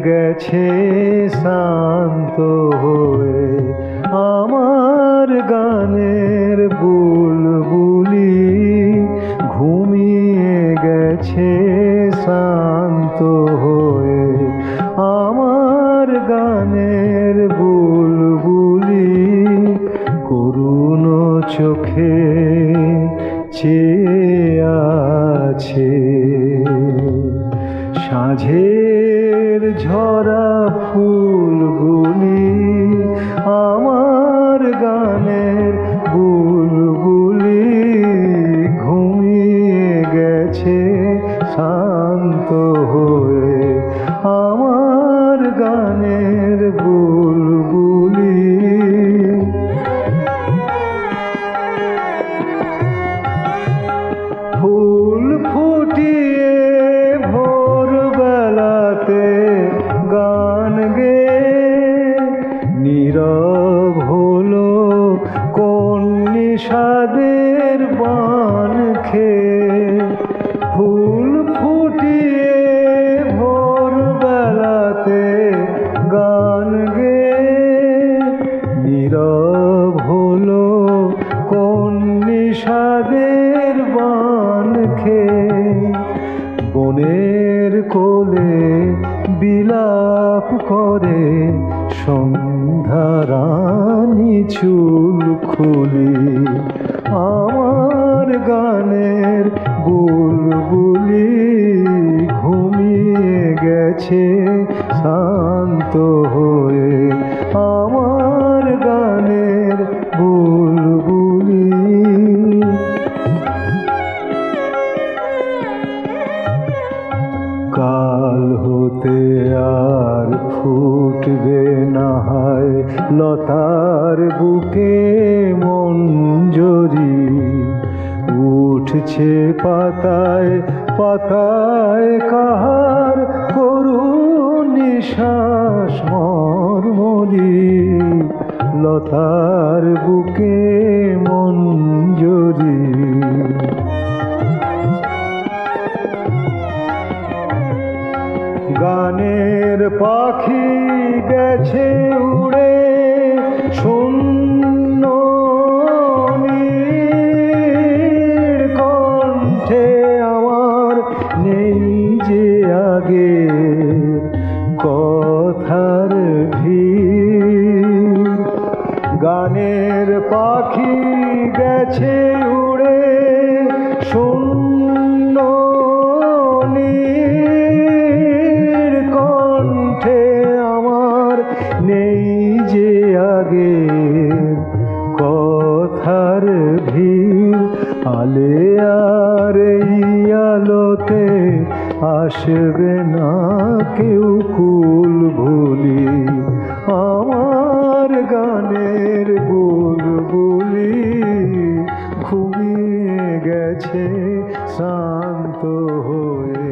গেছে শান্ত হয়ে আমার গানের বুলবুলি, ঘুমিয়ে গেছে শান্ত হয়ে আমার গানের বুলবুলি। করুণ চোখে চেয়ে আছে সাঁঝের ঝরা ফুলগুলি, আমার গানের বুলবুলি, ঘুমিয়ে গেছে শান্ত হয়ে আমার গানের বুলবুলি। ফুল ফুটিয়ে ভোরবেলাতে গান গেয়ে নীরব হলো কোন নিষাদের বান খেয়ে। ফুল ফুটিয়ে ভোরবেলাতে গান গেয়ে নীরব হলো কোন নিষাদের বান খেয়ে। বনের কোলে বিলাপ করে সন্ধ্যা রানী চুল খুলি, আমার গানের বুলবুলি, ঘুমিয়ে গেছে শান্ত হয়ে আমার গানের বুলবুলি। কাল হতে আর ফুটবে না হয় লতার বুকে মঞ্জরি, উঠছে পাতায় পাতায় কাহার করুণ নিঃশ্বাস মর্মরি। লতার বুকে মঞ্জরি, গানের পাখি গেছে উড়ে শূন্য কণ্ঠে, আমার নেই যে আগে কথার ভিড়। গানের পাখি গেছে উড়ে শূন্য কণ্ঠে, আমার নেই যে আগে কথার ভিড়। আলে আর এই আলোতে আসবে না কেউ কুল ভুলি, আমার গানের বুলবুলি, ঘুমিয়ে গেছে শান্ত হয়ে